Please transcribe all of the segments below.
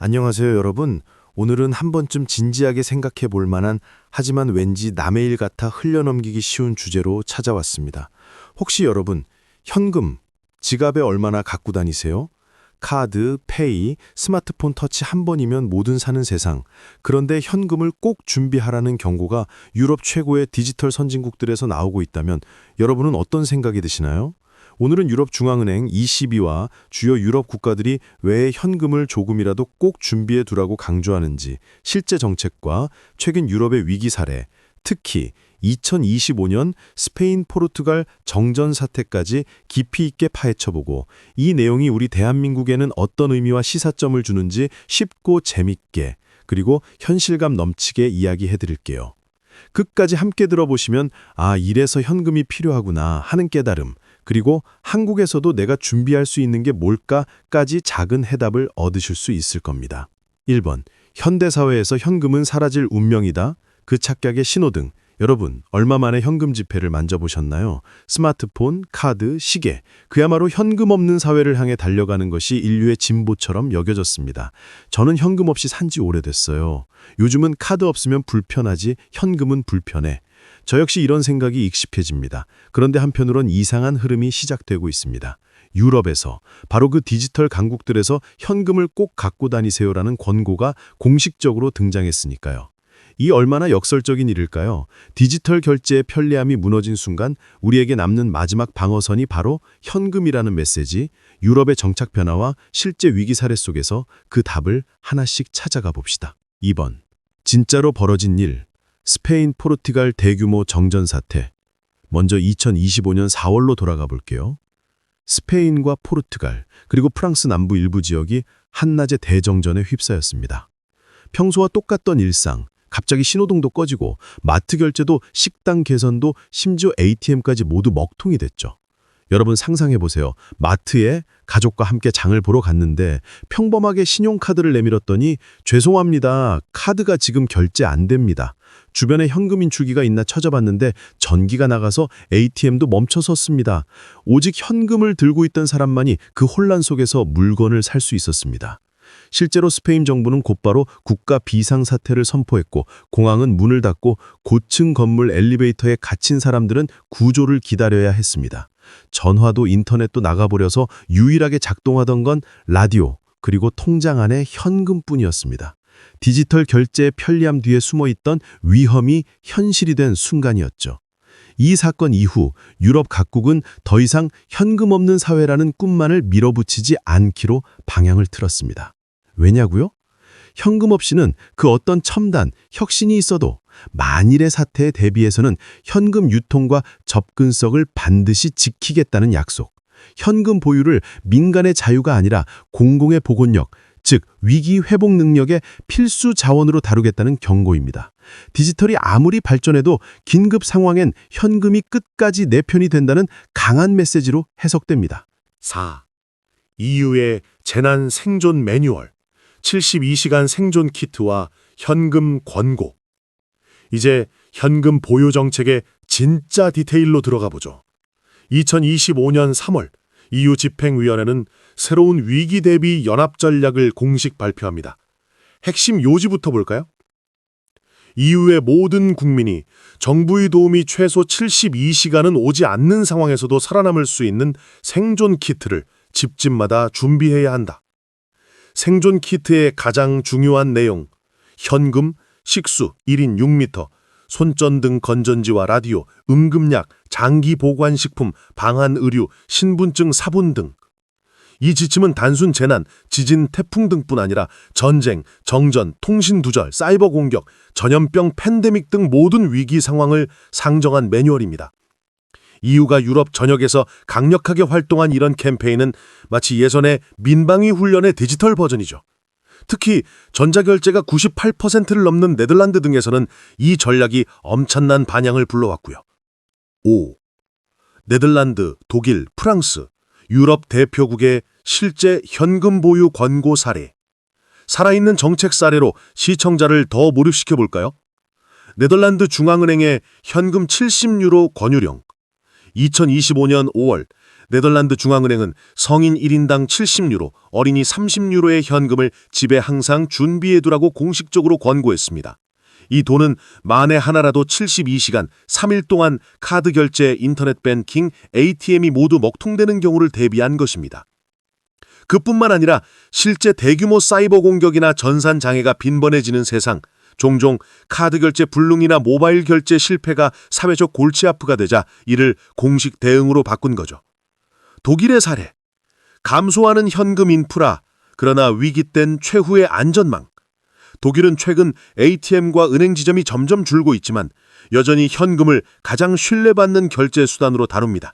안녕하세요, 여러분. 오늘은 한 번쯤 진지하게 생각해 볼 만한 하지만 왠지 남의 일 같아 흘려넘기기 쉬운 주제로 찾아왔습니다. 혹시 여러분, 현금, 지갑에 얼마나 갖고 다니세요? 카드, 페이, 스마트폰 터치 한 번이면 뭐든 사는 세상. 그런데 현금을 꼭 준비하라는 경고가 유럽 최고의 디지털 선진국들에서 나오고 있다면 여러분은 어떤 생각이 드시나요? 오늘은 유럽중앙은행 ECB와 주요 유럽 국가들이 왜 현금을 조금이라도 꼭 준비해 두라고 강조하는지, 실제 정책과 최근 유럽의 위기 사례, 특히 2025년 스페인, 포르투갈 정전 사태까지 깊이 있게 파헤쳐보고 이 내용이 우리 대한민국에는 어떤 의미와 시사점을 주는지 쉽고 재밌게 그리고 현실감 넘치게 이야기해 드릴게요. 끝까지 함께 들어보시면 이래서 현금이 필요하구나 하는 깨달음, 그리고 한국에서도 내가 준비할 수 있는 게 뭘까까지 작은 해답을 얻으실 수 있을 겁니다. 1번, 현대사회에서 현금은 사라질 운명이다. 그 착각의 신호등. 여러분, 얼마 만에 현금 지폐를 만져보셨나요? 스마트폰, 카드, 시계. 그야말로 현금 없는 사회를 향해 달려가는 것이 인류의 진보처럼 여겨졌습니다. 저는 현금 없이 산지 오래됐어요. 요즘은 카드 없으면 불편하지 현금은 불편해. 저 역시 이런 생각이 익숙해집니다. 그런데 한편으론 이상한 흐름이 시작되고 있습니다. 유럽에서 바로 그 디지털 강국들에서 현금을 꼭 갖고 다니세요라는 권고가 공식적으로 등장했으니까요. 이 얼마나 역설적인 일일까요? 디지털 결제의 편리함이 무너진 순간 우리에게 남는 마지막 방어선이 바로 현금이라는 메시지, 유럽의 정착 변화와 실제 위기 사례 속에서 그 답을 하나씩 찾아가 봅시다. 2번. 진짜로 벌어진 일. 스페인, 포르투갈 대규모 정전 사태. 먼저 2025년 4월로 돌아가 볼게요. 스페인과 포르투갈, 그리고 프랑스 남부 일부 지역이 한낮의 대정전에 휩싸였습니다. 평소와 똑같던 일상, 갑자기 신호등도 꺼지고 마트 결제도 식당 개선도 심지어 ATM까지 모두 먹통이 됐죠. 여러분 상상해보세요. 마트에 가족과 함께 장을 보러 갔는데 평범하게 신용카드를 내밀었더니 죄송합니다. 카드가 지금 결제 안 됩니다. 주변에 현금 인출기가 있나 찾아봤는데 전기가 나가서 ATM도 멈춰섰습니다. 오직 현금을 들고 있던 사람만이 그 혼란 속에서 물건을 살 수 있었습니다. 실제로 스페인 정부는 곧바로 국가 비상사태를 선포했고 공항은 문을 닫고 고층 건물 엘리베이터에 갇힌 사람들은 구조를 기다려야 했습니다. 전화도 인터넷도 나가버려서 유일하게 작동하던 건 라디오 그리고 통장 안에 현금뿐이었습니다. 디지털 결제의 편리함 뒤에 숨어있던 위험이 현실이 된 순간이었죠. 이 사건 이후 유럽 각국은 더 이상 현금 없는 사회라는 꿈만을 밀어붙이지 않기로 방향을 틀었습니다. 왜냐고요? 현금 없이는 그 어떤 첨단, 혁신이 있어도 만일의 사태에 대비해서는 현금 유통과 접근성을 반드시 지키겠다는 약속. 현금 보유를 민간의 자유가 아니라 공공의 복원력, 즉 위기 회복 능력의 필수 자원으로 다루겠다는 경고입니다. 디지털이 아무리 발전해도 긴급 상황엔 현금이 끝까지 내 편이 된다는 강한 메시지로 해석됩니다. 4. EU의 재난 생존 매뉴얼, 72시간 생존 키트와 현금 권고. 이제 현금 보유 정책의 진짜 디테일로 들어가 보죠. 2025년 3월 EU 집행위원회는 새로운 위기 대비 연합 전략을 공식 발표합니다. 핵심 요지부터 볼까요? EU의 모든 국민이 정부의 도움이 최소 72시간은 오지 않는 상황에서도 살아남을 수 있는 생존 키트를 집집마다 준비해야 한다. 생존 키트의 가장 중요한 내용, 현금, 식수 1인 6리터, 손전등 건전지와 라디오, 응급약, 장기 보관식품, 방한 의류, 신분증 사본 등. 이 지침은 단순 재난, 지진, 태풍 등뿐 아니라 전쟁, 정전, 통신 두절, 사이버 공격, 전염병, 팬데믹 등 모든 위기 상황을 상정한 매뉴얼입니다. EU가 유럽 전역에서 강력하게 활동한 이런 캠페인은 마치 예전의 민방위 훈련의 디지털 버전이죠. 특히 전자결제가 98%를 넘는 네덜란드 등에서는 이 전략이 엄청난 반향을 불러왔고요. 5. 네덜란드, 독일, 프랑스, 유럽 대표국의 실제 현금 보유 권고 사례. 살아있는 정책 사례로 시청자를 더 몰입시켜 볼까요? 네덜란드 중앙은행의 현금 70유로 권유령. 2025년 5월 네덜란드 중앙은행은 성인 1인당 70유로, 어린이 30유로의 현금을 집에 항상 준비해두라고 공식적으로 권고했습니다. 이 돈은 만에 하나라도 72시간, 3일 동안 카드 결제, 인터넷 뱅킹, ATM이 모두 먹통되는 경우를 대비한 것입니다. 그뿐만 아니라 실제 대규모 사이버 공격이나 전산 장애가 빈번해지는 세상, 종종 카드 결제 불능이나 모바일 결제 실패가 사회적 골치 아프가 되자 이를 공식 대응으로 바꾼 거죠. 독일의 사례, 감소하는 현금 인프라, 그러나 위기 땐 최후의 안전망. 독일은 최근 ATM과 은행 지점이 점점 줄고 있지만 여전히 현금을 가장 신뢰받는 결제 수단으로 다룹니다.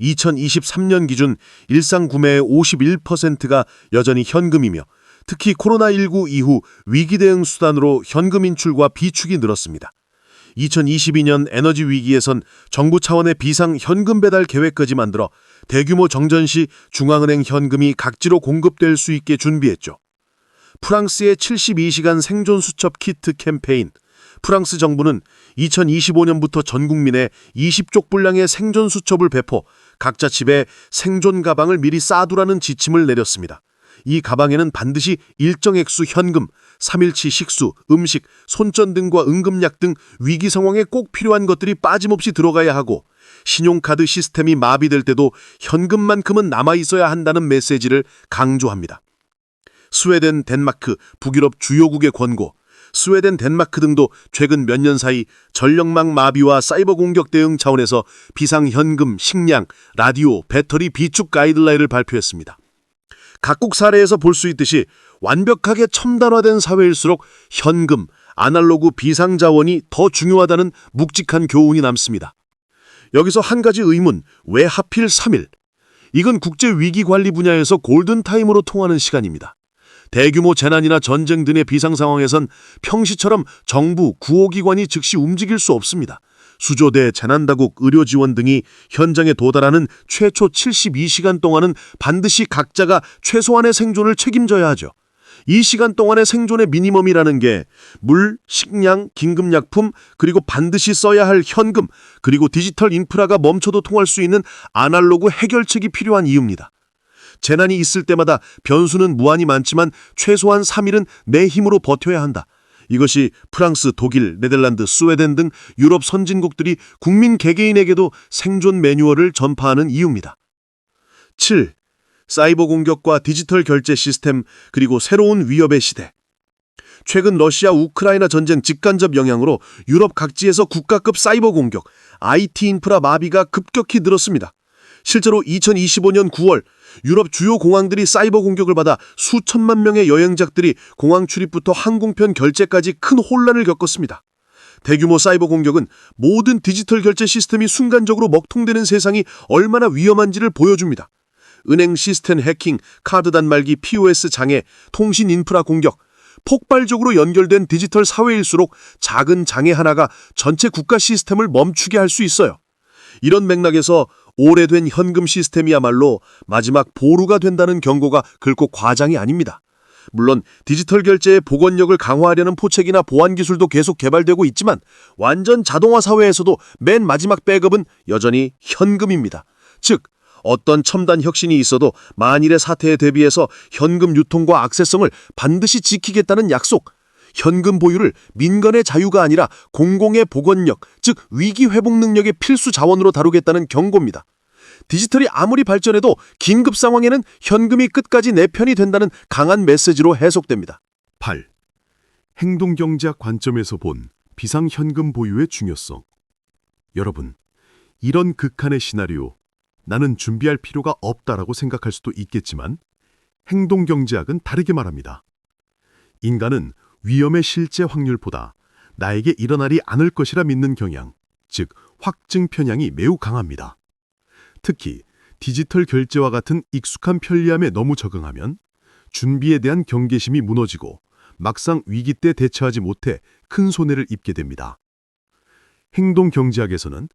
2023년 기준 일상 구매의 51%가 여전히 현금이며 특히 코로나19 이후 위기 대응 수단으로 현금 인출과 비축이 늘었습니다. 2022년 에너지 위기에선 정부 차원의 비상 현금 배달 계획까지 만들어 대규모 정전 시 중앙은행 현금이 각지로 공급될 수 있게 준비했죠. 프랑스의 72시간 생존 수첩 키트 캠페인. 프랑스 정부는 2025년부터 전 국민에 20쪽 분량의 생존 수첩을 배포, 각자 집에 생존 가방을 미리 싸두라는 지침을 내렸습니다. 이 가방에는 반드시 일정 액수 현금, 3일치 식수, 음식, 손전 등과 응급약 등 위기 상황에 꼭 필요한 것들이 빠짐없이 들어가야 하고 신용카드 시스템이 마비될 때도 현금만큼은 남아있어야 한다는 메시지를 강조합니다. 스웨덴, 덴마크, 북유럽 주요국의 권고, 스웨덴, 덴마크 등도 최근 몇 년 사이 전력망 마비와 사이버 공격 대응 차원에서 비상현금, 식량, 라디오, 배터리 비축 가이드라인을 발표했습니다. 각국 사례에서 볼 수 있듯이 완벽하게 첨단화된 사회일수록 현금, 아날로그 비상자원이 더 중요하다는 묵직한 교훈이 남습니다. 여기서 한 가지 의문, 왜 하필 3일? 이건 국제위기관리 분야에서 골든타임으로 통하는 시간입니다. 대규모 재난이나 전쟁 등의 비상 상황에선 평시처럼 정부, 구호기관이 즉시 움직일 수 없습니다. 수조대, 재난다국, 의료지원 등이 현장에 도달하는 최초 72시간 동안은 반드시 각자가 최소한의 생존을 책임져야 하죠. 이 시간 동안의 생존의 미니멈이라는 게 물, 식량, 긴급약품, 그리고 반드시 써야 할 현금, 그리고 디지털 인프라가 멈춰도 통할 수 있는 아날로그 해결책이 필요한 이유입니다. 재난이 있을 때마다 변수는 무한히 많지만 최소한 3일은 내 힘으로 버텨야 한다. 이것이 프랑스, 독일, 네덜란드, 스웨덴 등 유럽 선진국들이 국민 개개인에게도 생존 매뉴얼을 전파하는 이유입니다. 7. 사이버 공격과 디지털 결제 시스템 그리고 새로운 위협의 시대. 최근 러시아 우크라이나 전쟁 직간접 영향으로 유럽 각지에서 국가급 사이버 공격, IT 인프라 마비가 급격히 늘었습니다. 실제로 2025년 9월 유럽 주요 공항들이 사이버 공격을 받아 수천만 명의 여행자들이 공항 출입부터 항공편 결제까지 큰 혼란을 겪었습니다. 대규모 사이버 공격은 모든 디지털 결제 시스템이 순간적으로 먹통되는 세상이 얼마나 위험한지를 보여줍니다. 은행 시스템 해킹, 카드 단말기 POS 장애, 통신 인프라 공격, 폭발적으로 연결된 디지털 사회일수록 작은 장애 하나가 전체 국가 시스템을 멈추게 할 수 있어요. 이런 맥락에서 오래된 현금 시스템이야말로 마지막 보루가 된다는 경고가 결코 과장이 아닙니다. 물론 디지털 결제의 복원력을 강화하려는 포책이나 보안 기술도 계속 개발되고 있지만 완전 자동화 사회에서도 맨 마지막 백업은 여전히 현금입니다. 즉, 어떤 첨단 혁신이 있어도 만일의 사태에 대비해서 현금 유통과 악세성을 반드시 지키겠다는 약속, 현금 보유를 민간의 자유가 아니라 공공의 복원력, 즉 위기 회복 능력의 필수 자원으로 다루겠다는 경고입니다. 디지털이 아무리 발전해도 긴급 상황에는 현금이 끝까지 내 편이 된다는 강한 메시지로 해석됩니다. 8. 행동경제학 관점에서 본 비상현금 보유의 중요성. 여러분, 이런 극한의 시나리오, 나는 준비할 필요가 없다라고 생각할 수도 있겠지만 행동경제학은 다르게 말합니다. 인간은 위험의 실제 확률보다 나에게 일어나지 않을 것이라 믿는 경향, 즉 확증 편향이 매우 강합니다. 특히 디지털 결제와 같은 익숙한 편리함에 너무 적응하면 준비에 대한 경계심이 무너지고 막상 위기 때 대처하지 못해 큰 손해를 입게 됩니다. 행동경제학에서는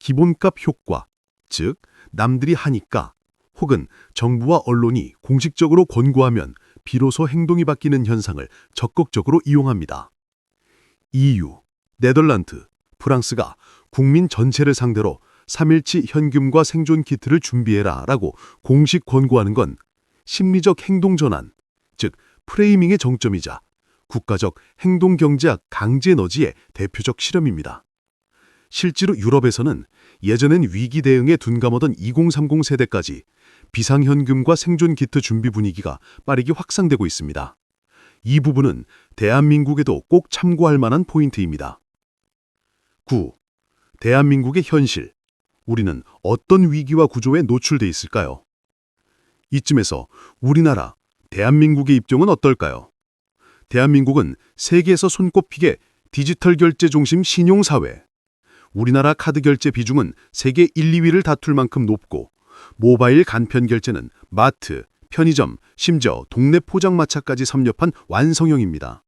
기본값 효과, 즉 남들이 하니까 혹은 정부와 언론이 공식적으로 권고하면 비로소 행동이 바뀌는 현상을 적극적으로 이용합니다. EU, 네덜란드, 프랑스가 국민 전체를 상대로 3일치 현금과 생존 키트를 준비해라 라고 공식 권고하는 건 심리적 행동 전환, 즉 프레이밍의 정점이자 국가적 행동경제학 강제 너지의 대표적 실험입니다. 실제로 유럽에서는 예전엔 위기 대응에 둔감하던 2030 세대까지 비상현금과 생존 키트 준비 분위기가 빠르게 확산되고 있습니다. 이 부분은 대한민국에도 꼭 참고할 만한 포인트입니다. 9. 대한민국의 현실. 우리는 어떤 위기와 구조에 노출돼 있을까요? 이쯤에서 우리나라, 대한민국의 입장은 어떨까요? 대한민국은 세계에서 손꼽히게 디지털 결제 중심 신용사회. 우리나라 카드 결제 비중은 세계 1, 2위를 다툴 만큼 높고 모바일 간편 결제는 마트, 편의점, 심지어 동네 포장마차까지 섭렵한 완성형입니다.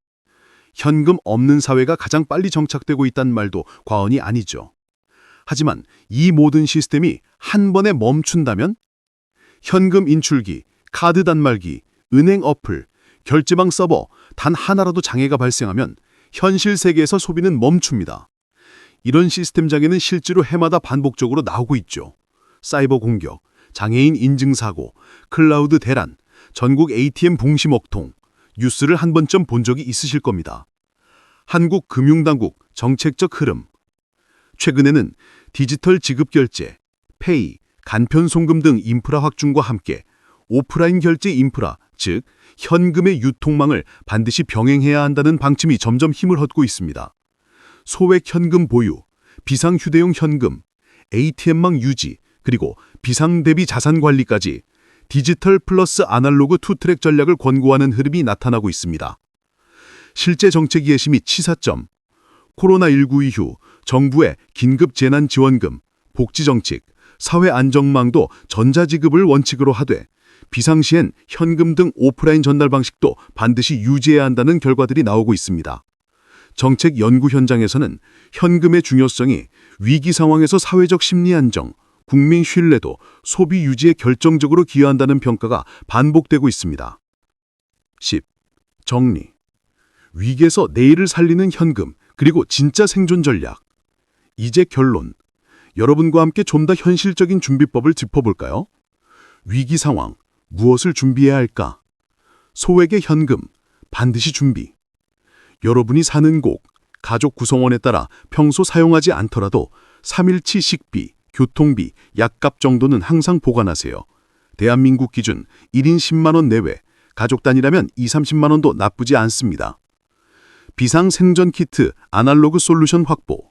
현금 없는 사회가 가장 빨리 정착되고 있다는 말도 과언이 아니죠. 하지만 이 모든 시스템이 한 번에 멈춘다면 현금 인출기, 카드 단말기, 은행 어플, 결제방 서버 단 하나라도 장애가 발생하면 현실 세계에서 소비는 멈춥니다. 이런 시스템 장애는 실제로 해마다 반복적으로 나오고 있죠. 사이버 공격, 장애인 인증 사고, 클라우드 대란, 전국 ATM 봉시 먹통, 뉴스를 한 번쯤 본 적이 있으실 겁니다. 한국 금융당국 정책적 흐름. 최근에는 디지털 지급 결제, 페이, 간편 송금 등 인프라 확충과 함께 오프라인 결제 인프라, 즉 현금의 유통망을 반드시 병행해야 한다는 방침이 점점 힘을 얻고 있습니다. 소액 현금 보유, 비상 휴대용 현금, ATM망 유지, 그리고 비상 대비 자산 관리까지 디지털 플러스 아날로그 투트랙 전략을 권고하는 흐름이 나타나고 있습니다. 실제 정책 예시 및 시사점. 코로나19 이후 정부의 긴급 재난지원금, 복지정책, 사회안정망도 전자지급을 원칙으로 하되 비상시엔 현금 등 오프라인 전달 방식도 반드시 유지해야 한다는 결과들이 나오고 있습니다. 정책 연구 현장에서는 현금의 중요성이 위기 상황에서 사회적 심리 안정, 국민 신뢰도, 소비 유지에 결정적으로 기여한다는 평가가 반복되고 있습니다. 10. 정리. 위기에서 내일을 살리는 현금, 그리고 진짜 생존 전략. 이제 결론. 여러분과 함께 좀 더 현실적인 준비법을 짚어볼까요? 위기 상황, 무엇을 준비해야 할까? 소액의 현금, 반드시 준비. 여러분이 사는 곳, 가족 구성원에 따라 평소 사용하지 않더라도 3일치 식비, 교통비, 약값 정도는 항상 보관하세요. 대한민국 기준 1인 10만 원 내외, 가족 단위라면 2, 30만 원도 나쁘지 않습니다. 비상 생존 키트, 아날로그 솔루션 확보.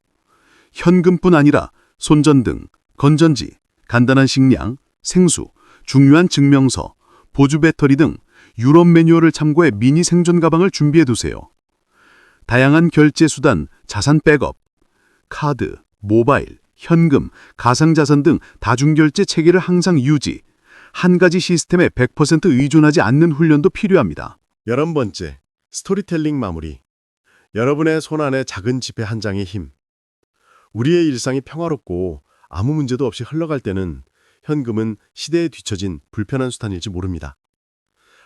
현금뿐 아니라 손전등, 건전지, 간단한 식량, 생수, 중요한 증명서, 보조 배터리 등 유럽 매뉴얼을 참고해 미니 생존 가방을 준비해 두세요. 다양한 결제 수단, 자산 백업, 카드, 모바일, 현금, 가상자산 등 다중결제 체계를 항상 유지, 한 가지 시스템에 100% 의존하지 않는 훈련도 필요합니다. 11번째, 스토리텔링 마무리. 여러분의 손안에 작은 지폐 한 장의 힘. 우리의 일상이 평화롭고 아무 문제도 없이 흘러갈 때는 현금은 시대에 뒤처진 불편한 수단일지 모릅니다.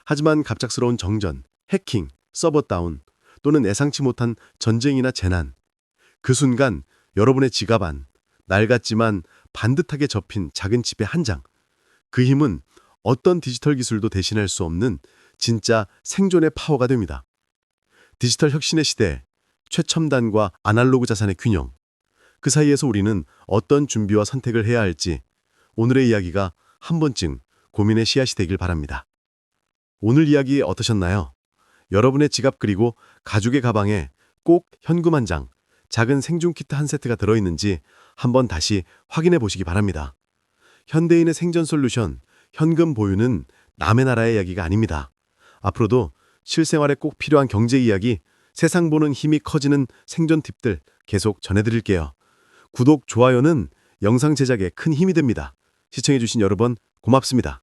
하지만 갑작스러운 정전, 해킹, 서버 다운 또는 예상치 못한 전쟁이나 재난, 그 순간 여러분의 지갑 안, 낡았지만 반듯하게 접힌 작은 지폐 한 장, 그 힘은 어떤 디지털 기술도 대신할 수 없는 진짜 생존의 파워가 됩니다. 디지털 혁신의 시대, 최첨단과 아날로그 자산의 균형, 그 사이에서 우리는 어떤 준비와 선택을 해야 할지 오늘의 이야기가 한 번쯤 고민의 씨앗이 되길 바랍니다. 오늘 이야기 어떠셨나요? 여러분의 지갑 그리고 가족의 가방에 꼭 현금 한 장, 작은 생존 키트 한 세트가 들어있는지 한번 다시 확인해 보시기 바랍니다. 현대인의 생존 솔루션, 현금 보유는 남의 나라의 이야기가 아닙니다. 앞으로도 실생활에 꼭 필요한 경제 이야기, 세상 보는 힘이 커지는 생존 팁들 계속 전해드릴게요. 구독, 좋아요는 영상 제작에 큰 힘이 됩니다. 시청해주신 여러분 고맙습니다.